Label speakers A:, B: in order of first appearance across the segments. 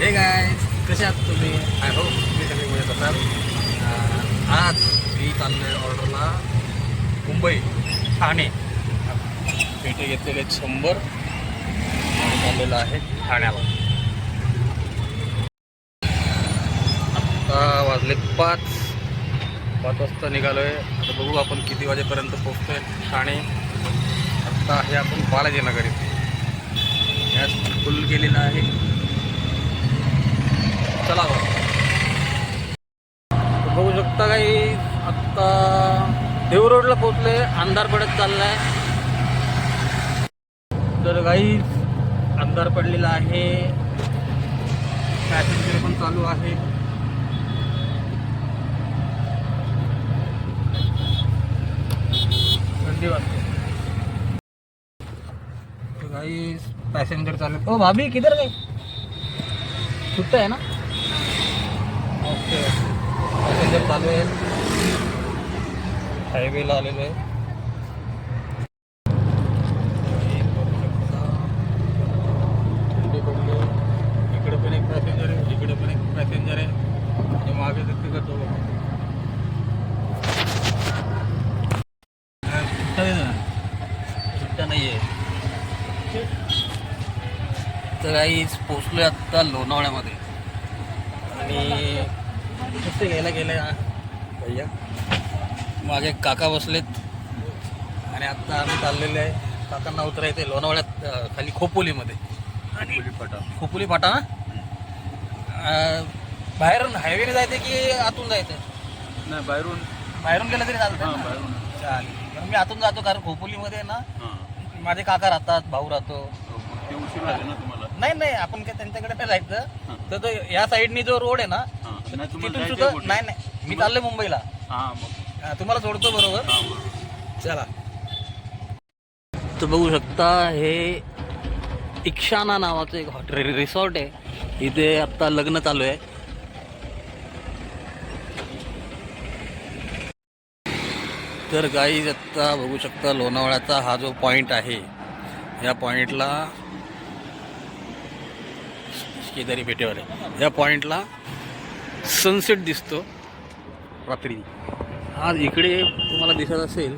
A: हे गाईज, कसे आहात तुम्ही? आय होप तुम्ही सगळे मिळत असाल. आज मी चाललोय ऑर्डरला मुंबई ठाणे. पेटे घेतलेले 100 आणि चाललेलं आहे ठाण्याला. आता वाजले 5 वाजता निघालो आहे. आता बघू आपण किती वाजेपर्यंत पोहोचतोय ठाणे. आत्ता आहे आपण बालाजीनगर इथे. गॅस फुल केलेला आहे. चला बघू शकता काही. आत्ता देव रोडला पोहोचले. अंधार पडत चाललाय. तर काही अंधार पडलेला आहे. पॅसेंजर पण चालू आहे. थंडी वाजते. तो काही पॅसेंजर चालू. ओ भाभी किधर गए? सुट्टा आहे ना? ओके. पॅसेंजर चालू आहे. हायवेला आलेलो आहे. थंडी पडली. इकडे पण एक पॅसेंजर आहे, इकडे पण एक पॅसेंजर आहे आणि मागे तिथे करतो. सुट्टा नाही आहे. तर काहीच पोचलोय आत्ता लोणावळ्यामध्ये. आणि कसं घ्यायला गेलं भैया. मागे काका बसलेत आणि आत्ता आम्ही चाललेले आहे. काकांना उतरायचं आहे लोणावळ्यात खाली खोपोलीमध्ये. आणि खोपोली फाटा ना. बाहेरून हायवेने जायचं की आतून जायचं?
B: नाही,
A: बाहेरून गेलं तरी चालतं.
B: बाहेरून
A: चालेल. मी आतून जातो कारण खोपोलीमध्ये ना माझे काका राहतात, भाऊ राहतो.
B: ते उशीर झाले ना तुम्हाला?
A: नाही, आपण काय त्यांच्याकडे नाही जायचं. तर तो या साईडनी जो रोड आहे ना तिथून सुद्धा नाही. मी चाललोय मुंबईला. तुम्हाला सोडतो बरोबर. चला. तर बघू शकता हे इक्शाना नावाचं एक हॉटेल रिसॉर्ट आहे. इथे आत्ता लग्न चालू आहे. तर गाईज आत्ता बघू शकता लोणावळ्याचा हा जो पॉइंट आहे, या पॉइंटला शेजारी पेटेवर आहे. या पॉइंटला सनसेट दिसतो रात्री. आज इकडे तुम्हाला दिसत असेल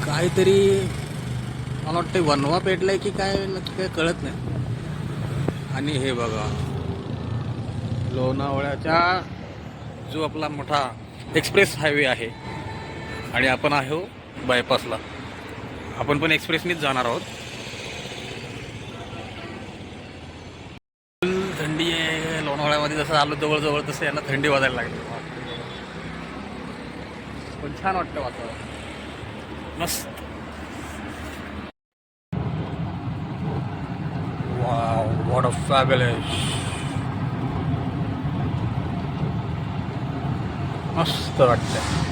A: काहीतरी, मला वाटतं वनवा पेटलाय की काय, नक्की काय कळत नाही. आणि हे बघा लोणावळ्याचा जो आपला मोठा एक्सप्रेस हायवे आहे आणि आपण आहो बायपासला. आपण पण एक्सप्रेसनीच जाणार आहोत. थंडी आहे लोणावळ्यामध्ये. जसं आलो जवळ तसं यांना थंडी वाजायला लागली. पण छान वाटतं वातावरण. मस्त. Wow, what a fabulous. मस्त वाटतं.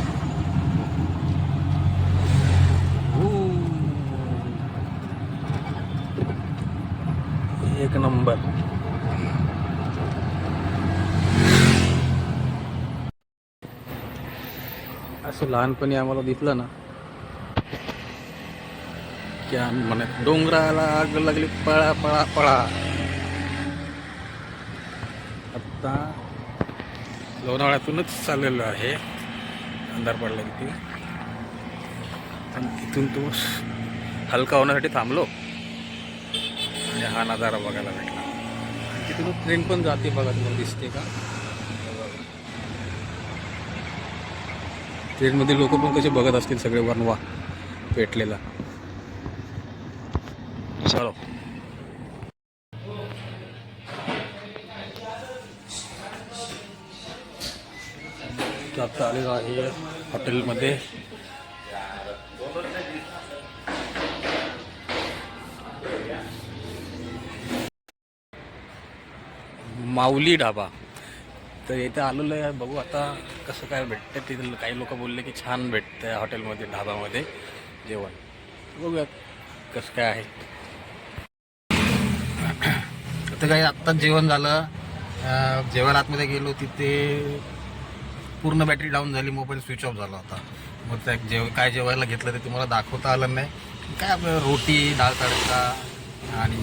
A: एक नंबर. असं लहानपणी आम्हाला दिसलं ना की आम्ही म्हणत डोंगराला आग लागली पळा पळा पळा. आत्ता लोणावळ्यातूनच चाललेलो आहे. अंधार पडला तिथे. पण तिथून तो हलका होण्यासाठी थांबलो आणि हा नजारा बघायला भेटला. तिथून ट्रेन पण जाते बघा, तुम्हाला दिसते का? ट्रेनमध्ये लोक पण कसे बघत असतील सगळे वनवा पेटलेला. चलो. आता आलेलो आहे हॉटेलमध्ये. माऊली ढाबा. तर इथे आलेलो आहे. बघू आता कसं काय भेटतं. तिथे काही लोक बोलले की छान भेटतं हॉटेलमध्ये, ढाबामध्ये जेवण. बघूयात कसं काय आहे. तर काही आत्ताच जेवण झालं. जेव्हा आतमध्ये गेलो तिथे पूर्ण बॅटरी डाऊन झाली. मोबाईल स्विच ऑफ झाला होता. मग त्या काय जेवायला घेतलं ते तुम्हाला दाखवता आलं नाही. काय आपलं रोटी, डाळ तडका आणि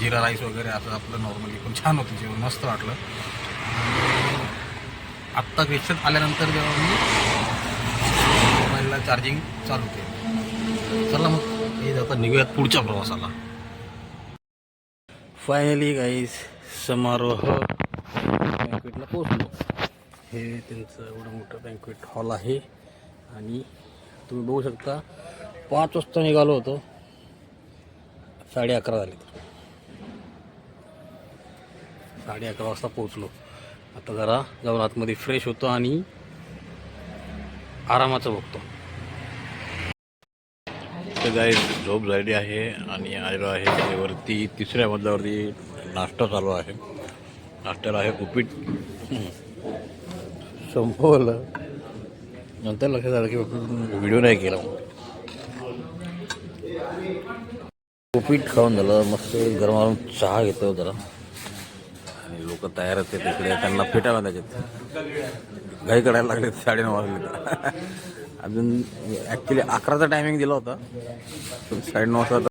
A: जिरा राईस वगैरे असं आपलं नॉर्मली पण छान होतं जेवण, मस्त वाटलं. आत्ता रिक्षात आल्यानंतर जेव्हा मी मोबाईलला चार्जिंग चालू केलं. चला मग हे आता निघूयात पुढच्या प्रवासाला. फायनली गाईज समारोह बँक्वेटला पोहोचलो. हे त्यांचं एवढं मोठं बँक्वेट हॉल आहे आणि तुम्ही बघू शकता 5 वाजता निघालो होतो, 11:30 झाले. 11:30 वाजता पोहोचलो. आता जरा जाऊन आतमध्ये फ्रेश होतो आणि आरामाचं बघतो. तर गाईज झोप झाली आहे आणि आलेलो आहे वरती 3ऱ्या मजल्यावरती. नाश्ता चालू आहे. नाश्त्याला आहे उपीट. संपवलं नंतर लक्षात आलं की व्हिडिओ नाही केला. उपीट खाऊन झालं, मस्त गरमागरम चहा घेतो जरा आणि लोक तयारच आहेत तिकडे. त्यांना फेटा बांधायचे, घाई करायला लागले. 9:30 वाजले. अजून ॲक्च्युली 11चा टायमिंग दिला होता, पण 9:30 वाजता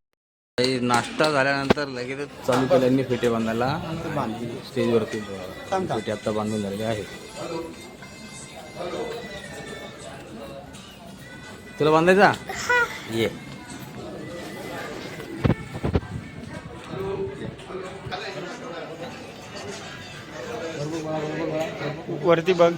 A: नाश्ता झाल्यानंतर लगेच चालू केल्यांनी फेटे बांधायला. स्टेजवरती फेटे आत्ता बांधून झालेले आहेत. तुला बांधायचा ये.
C: वरती बघ.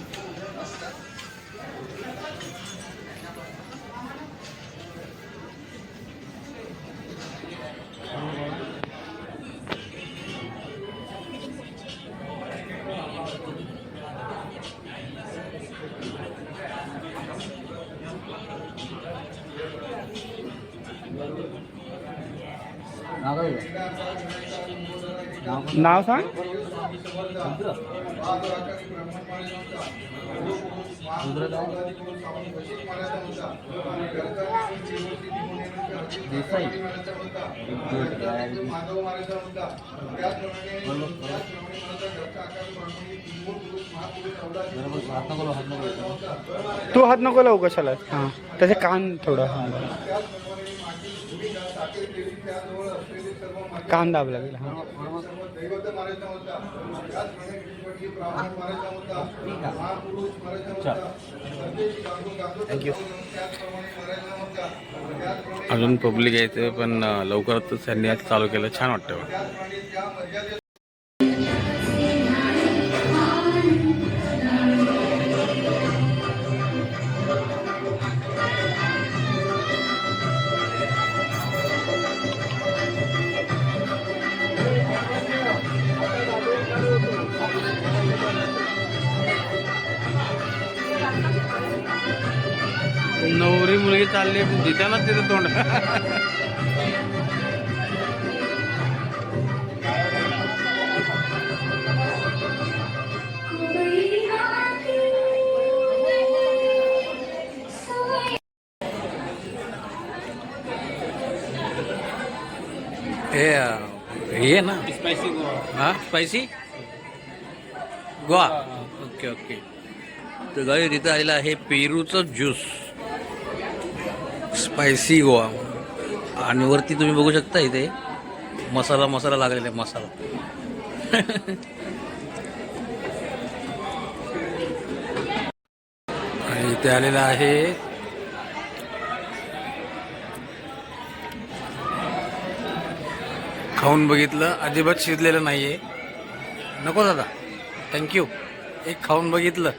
C: नाव सांग. तू हात नको लावू कशाला. हां त्याचे कान थोडं कान दाब लागेल. हां थँक्यू.
A: अजून पब्लिक यायचं पण लवकरच त्यांनी आज चालू केलं. छान वाटतं. नवरी मुलगी चालली दिसताना तिथं तोंड. हे ना
C: स्पायसी गोवा.
A: हां स्पायसी गोवा. Okay okay. तर गावी तिथं आलेलं आहे पेरूचं ज्यूस स्पायसी गोवा. आणि वरती तुम्ही बघू शकता इथे मसाला लागलेला आहे. मसाला आणि इथे आलेला आहे खाऊन बघितलं, अजिबात शिजलेलं नाहीये. नको दादा थँक्यू. एक खाऊन बघितलं,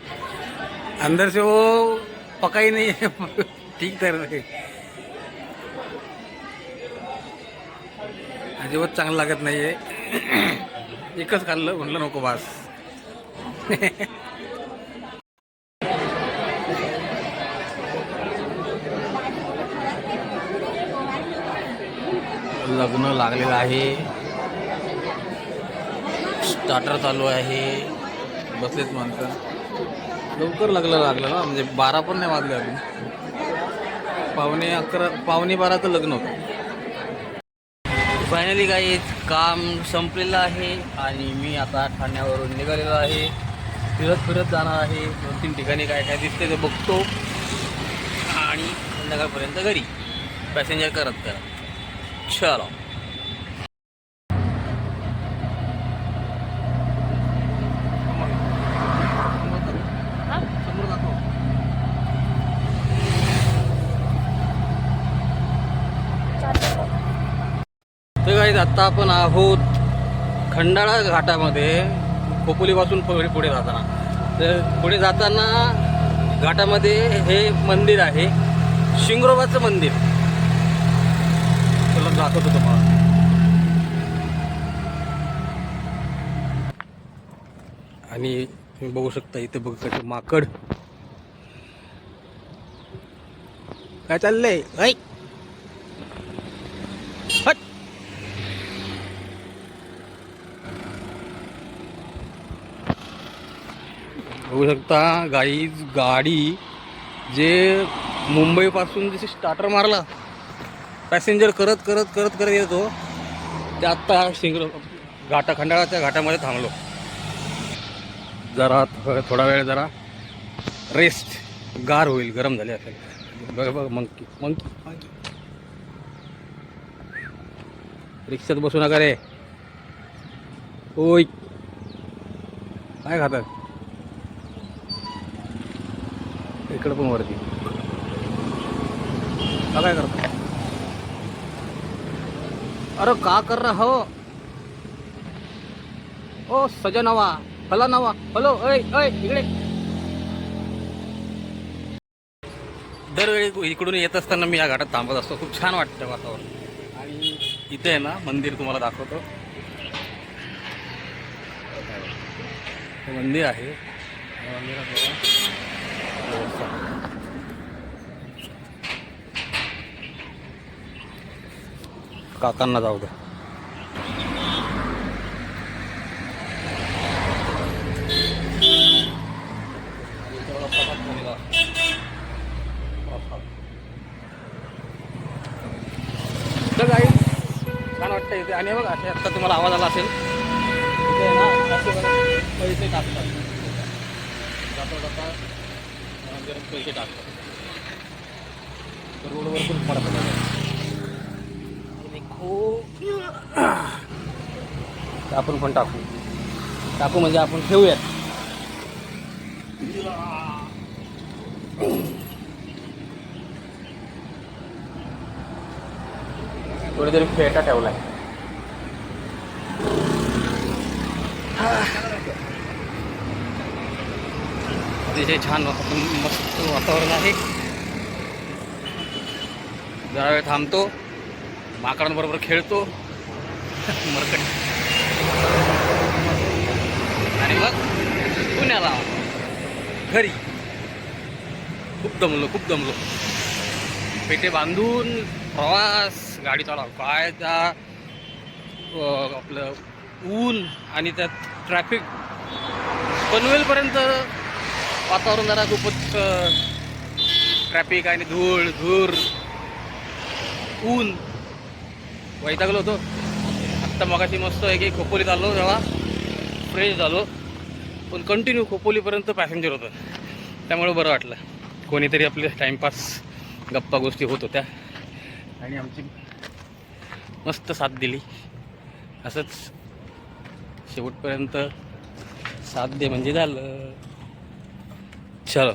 A: अंदर से वो पका ही नहीं है. ठीक तर अजिबात चांगलं लागत नाहीये. एकच खाल्लं, म्हटलं नको बास. लग्न लागलेलं आहे, स्टार्टर चालू आहे, बसलेत माणसं. लवकर लागलं ना, म्हणजे 12 पण नाही वाजले अजून. 11:15 तर लग्न होतं. फायनली काही काम संपलेलं आहे आणि मी आता ठाण्यावरून निघालेलो आहे. फिरत जाणार आहे. 2-3 ठिकाणी काय काय दिसते ते बघतो आणि संध्याकाळपर्यंत घरी पॅसेंजर करत चलो. आत्ता आपण आहोत खंडाळा घाटामध्ये, खोपोलीपासून पुढे जाताना. तर पुढे जाताना घाटामध्ये हे मंदिर आहे, शिंगरोबाचं मंदिर. चला दाखवतो तुम्हाला. आणि तुम्ही बघू शकता इथे बघ कसे माकड. काय चाललंय? ऐ हट. बघू शकता गाडी जे मुंबईपासून जसे स्टार्टर मारला, पॅसेंजर करत करत करत करत येतो, ते आत्ता खंडाळाच्या घाटामध्ये थांबलो. जरा थोडा वेळ जरा रेस्ट, गार होईल, गरम झाले असेल. बघ बघ मंकी मंकी मंकी. रिक्षात बसू नका रे. ओय काय खातात इकडं पण वरती. काय करता? अरे का कर रहा हो? ओ सजनवा फला नवा हॅलो. ऐ ऐ इकडे. दरवेळी इकडून येत असताना मी या घाटात थांबत असतो. खूप छान वाटतं वातावरण. आणि इथे आहे ना मंदिर, तुम्हाला दाखवतो. हे मंदिर आहे. काकांना जाऊ द्या. तर काही छान वाटतं इथे. आणि बघा असे आत्ता तुम्हाला आवाज आला असेल, इथे ना असे बघा पैसे टाकतात. जाता जाता मंदिरात पैसे टाकतात. तर रोडवर पण पडतात. आपण पण टाकू म्हणजे आपण ठेवूयात. थोडीतरी फेटा ठेवलाय. अतिशय छान मस्त वातावरण आहे. जरा वेळ थांबतो, माकडांबरोबर खेळतो मरकट, आणि मग पुण्याला घरी. खूप दमलो. पेटे बांधून प्रवास, गाडी चालव, काय त्या आपलं ऊन आणि त्यात ट्रॅफिक. पनवेलपर्यंत वातावरण जरा खूपच ट्रॅफिक आणि धूर ऊन, वैतागलो होतो. आत्ता मगाशी मस्त आहे की खोपोलीत आलो, तेव्हा फ्रेश झालो. पण कंटिन्यू खोपोलीपर्यंत पॅसेंजर होतं, त्यामुळे बरं वाटलं. कोणीतरी आपले टाईमपास गप्पा गोष्टी होत होत्या आणि आमची मस्त साथ दिली. असंच शेवटपर्यंत साथ दे म्हणजे झालं. चलो.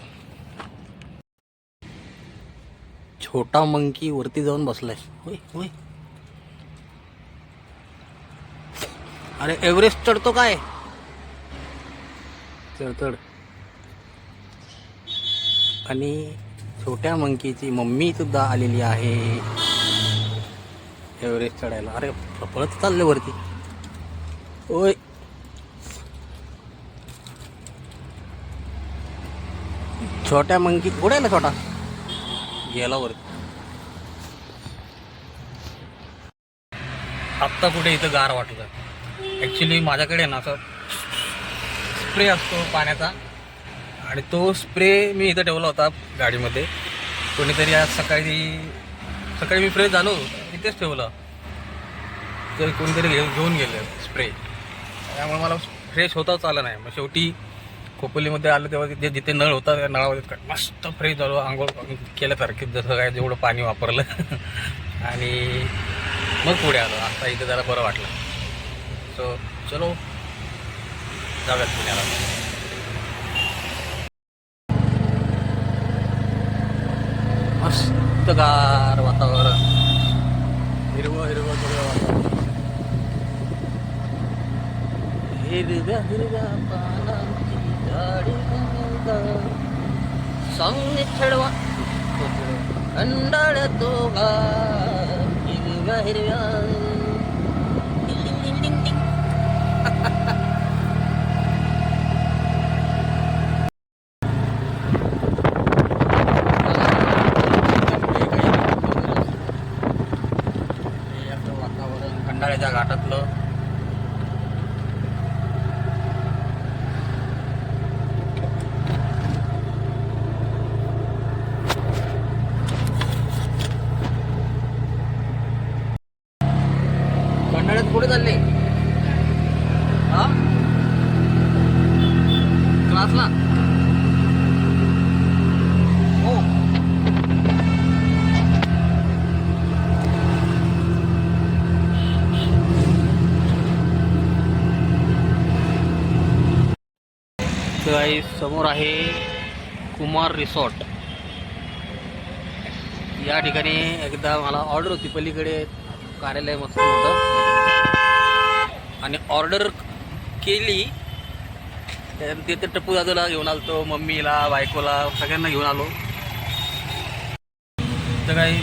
A: छोटा मंकी वरती जाऊन बसलाय. होय होय. अरे एव्हरेस्ट चढतो काय? चढ. आणि छोट्या मंकीची मम्मी सुद्धा आलेली आहे एव्हरेस्ट चढायला. अरे पळत चालले वरती. ओय छोट्या मंकी उडायला, छोटा गेला वरती. आत्ता कुठे इथं गार वाटलं. ॲक्च्युली माझ्याकडे ना असं स्प्रे असतो पाण्याचा, आणि तो स्प्रे मी इथं ठेवला होता गाडीमध्ये. कोणीतरी आज सकाळी मी फ्रेश झालो, इथेच ठेवलं. तर कोणीतरी घेऊन गेलं स्प्रे, त्यामुळे मला फ्रेश होताच आलं नाही. मग शेवटी खोपोलीमध्ये आलं तेव्हा तिथे जिथे नळ होता त्या नळामध्ये मस्त फ्रेश झालो, आंघोळ केल्यासारखी, जसं काय जेवढं पाणी वापरलं. आणि मग पुढे आलो. आता इथं जरा बरं वाटलं. सो चलो जाऊयात पुण्याला. मस्त गार वातावरण, हिरवं सगळं वातावरण. हिरव्या हिरव्या पानांची झाडी सांगणे छडवा अंडाळ्या तो हिरव्या हिरव्या डिंग, डिंग, डिंग, डिंग. हे आपलं वातावरण खंडाळ्याच्या घाटातलं खंडाळ्यात कुठे चालले हा क्लासला हो तर समोर आहे कुमार रिसॉर्ट. या ठिकाणी एकदा मला ऑर्डर होती, पलीकडे कार्यालय मस्त होतं आणि ऑर्डर केली. तिथे टप्पू दादूला घेऊन आलतो, मम्मीला बायकोला सगळ्यांना घेऊन आलो. तर काही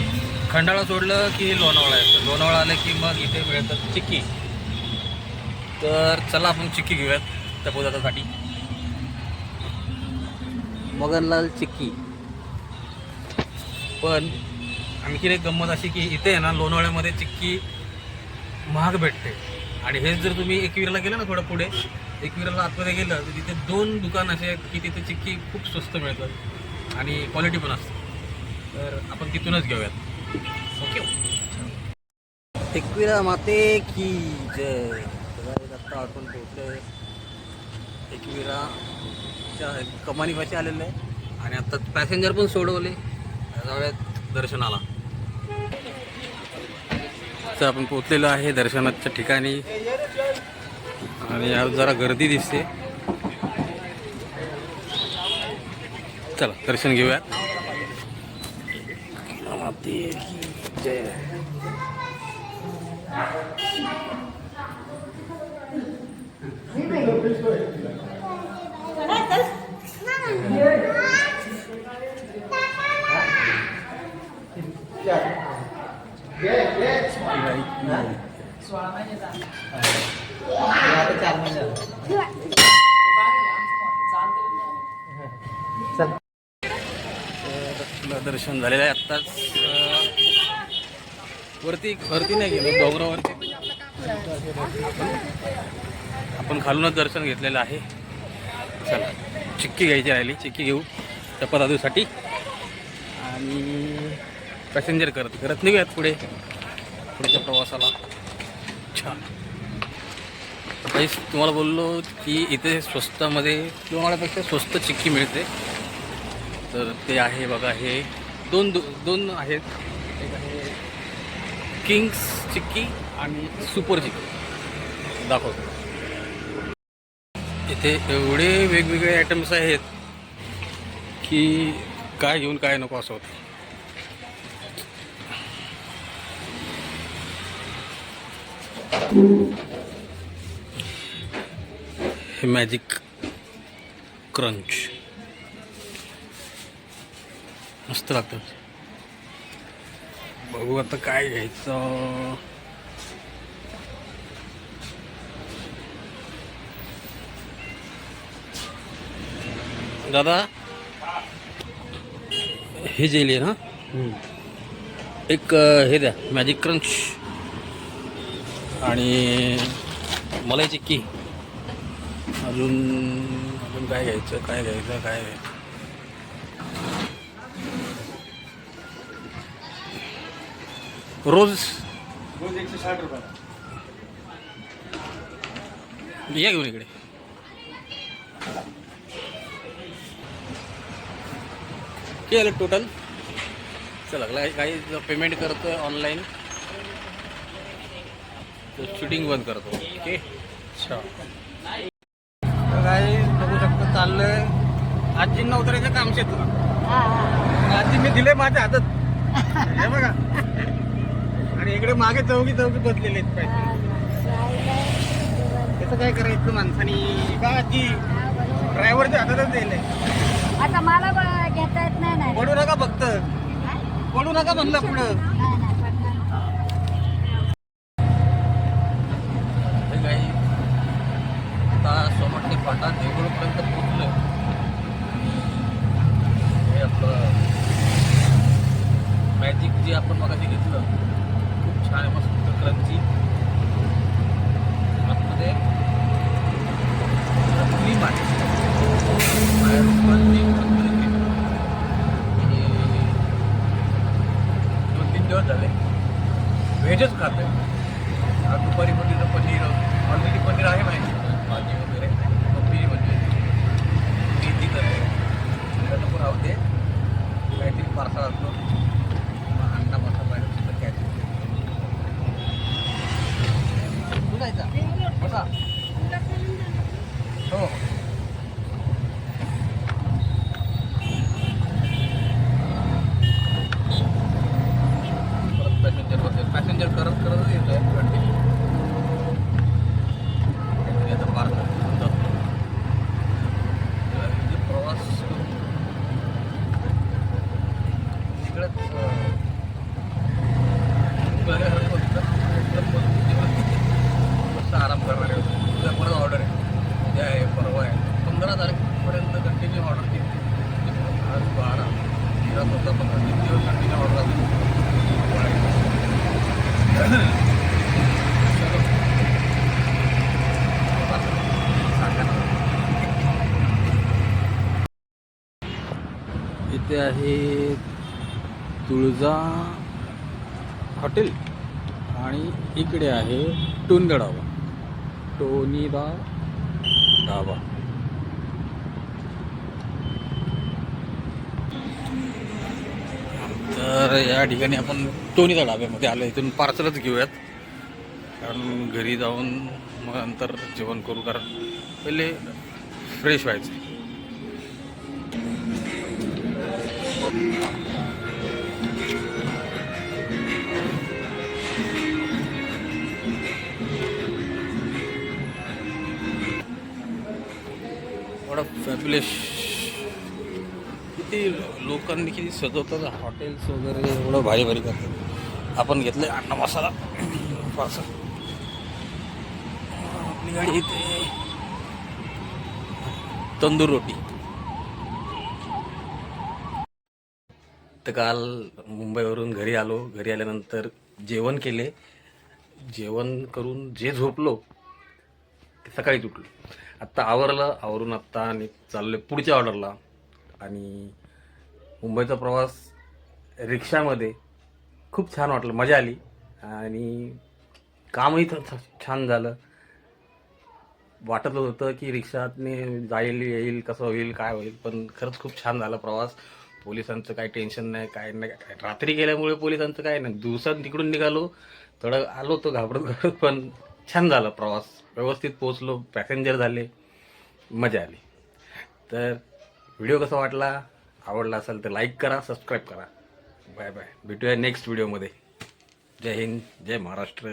A: खंडाळा सोडलं की लोणावळा येतं, लोणावळा आलं की मग इथे मिळतं चिक्की. तर चला आपण चिक्की घेऊयात टप्पू दादासाठी. मगनलाल चिक्की. पण आणखी एक गंमत अशी की इथे आहे ना लोणावळ्यामध्ये चिक्की महाग भेटते. आणि हेच जर तुम्ही एकविराला गेलं ना थोडं पुढे, एकविराला आतमध्ये गेलं तर तिथे 2 दुकान असे आहेत की तिथे चिक्की खूप स्वस्त मिळतात आणि क्वालिटी पण असते. तर आपण तिथूनच घेऊयात. ओके. एकविरा माते की जय. आता आपण पोहोचलोय एकविराच्या कमानीपाशी आलेलं आहे आणि आता पॅसेंजर पण सोडवले. जाऊयात दर्शनाला. तर आपण पोहोचलेलो आहे दर्शनाच्या ठिकाणी आणि यार जरा गर्दी दिसते. चला दर्शन घेऊयात. दर्शन झालेलं आहे आत्ताच. वरती नाही गेलो, डोंगरावरती आपण खालूनच दर्शन घेतलेलं आहे. चला चिक्की घ्यायची राहिली, चिक्की घेऊ टप्पा दादूसाठी आणि पॅसेंजर करत निघूयात पुढच्या प्रवासाला. छान. काहीच तुम्हाला बोललो की इथे स्वस्तामध्ये लोणावळ्यापेक्षा स्वस्त चिक्की मिळते. तर ते आहे बघा, हे दोन आहेत. एक आहे किंग्स चिक्की आणि सुपर चिक्की. दाखवतो. इथे एवढे वेगवेगळे आयटम्स आहेत की काय घेऊन काय नको असं होतं. हे मॅजिक क्रंच मस्त लागतं. बघू आता काय घ्यायचं. दादा हे जेली आहे ना, एक हे द्या मॅजिक क्रंच आणि मलाई चिक्की. अजून काय घ्यायचं. रोज
C: 160 रुपये.
A: या घेऊन इकडे. केलं टोटल. चला काही पेमेंट करतो ऑनलाईन तर शूटिंग बंद करतो. ओके. अच्छा काय बघू शकतो चाललंय. आजींना उतरायचं काम शेतला. आजी मी दिले माझ्या हातात हे बघा. आणि इकडे मागे चौकी बसलेले आहेत. काय त्याचं काय करायचं माणसानी का जी ड्रायव्हरच्या हातातच दिलंय.
D: आता मला घेता येत नाही ना.
A: पडू नका फक्त, पडू नका म्हणलं पुढं.
D: नाही, नाही, पडणार.
A: हे काही आता सोमटली फाटा देऊळपर्यंत पोहोचलोय. हे आपलं मॅजिक जे आपण मगाशी घेतलं खूप छान आहे, मस्त क्रंची आतमध्ये क्रीम आहे. बाहेरून पण क्रीम, आतमध्ये क्रीम. आणि 2-3 दिवस झाले व्हेजच खातोय. दुपारी पनीर ऑलरेडी पनीर आहे माहिती, भाजी वगैरे पनीर म्हणजे मेथी करते त्याला पण आवडते. काहीतरी पार्सल असतो, अंडा मसाला तर कॅच तू जायचा बसा. हो परत पॅसेंजर बसेल, पॅसेंजर करत करत येतोय कंटिन्यू. आता पार्सल जातो प्रवास तिकडंच मस्त आराम करणार आहे. उद्या परत ऑर्डर आहे, उद्या आहे, परवा आहे, 15 तारखेपर्यंत कंटिन्यू ऑर्डर केली. आज 12 13 14 15 3 दिवस कंटिन्यू ऑर्डर असेल. इथे आहे तुळजा हॉटेल आणि इकडे आहे टोनीदा ढाबा. टोनीदा ढाबा. तर या ठिकाणी आपण टोनीदा ढाब्यामध्ये आलो. इथून पार्सलच घेऊयात, कारण घरी जाऊन मग नंतर जेवण करू, कारण पहिले फ्रेश व्हायचं. एवढा फॅब्युलस, किती लोकांनी किती सजवतात हॉटेल्स वगैरे, एवढं भारी भारी करतात. आपण घेतलं अंडा मसाला पार्सल. आपली गाडी इथे तंदूर रोटी. तर काल मुंबईवरून घरी आलो. घरी आल्यानंतर जेवण केले. जेवण करून जे झोपलो ते सकाळीच उठलो. आत्ता आवरून आत्ता आणि चाललो पुढच्या ऑर्डरला. आणि मुंबईचा प्रवास रिक्षामध्ये खूप छान वाटलं, मजा आली आणि कामही छान झालं. वाटत होतं की रिक्षाने येईल कसं होईल काय होईल, पण खरंच खूप छान झाला प्रवास. पोलिसांचं काही टेन्शन नाही, काय नाही. रात्री गेल्यामुळे पोलिसांचं काय नाही. दिवसात तिकडून निघालो, थोडं आलो तो घाबरत, पण छान झाला प्रवास. व्यवस्थित पोहोचलो, पॅसेंजर झाले, मजा आली. तर व्हिडिओ कसा वाटला, आवडला असेल तर लाईक करा, सबस्क्राईब करा. बाय बाय, भेटूया नेक्स्ट व्हिडिओमध्ये. जय हिंद, जय महाराष्ट्र.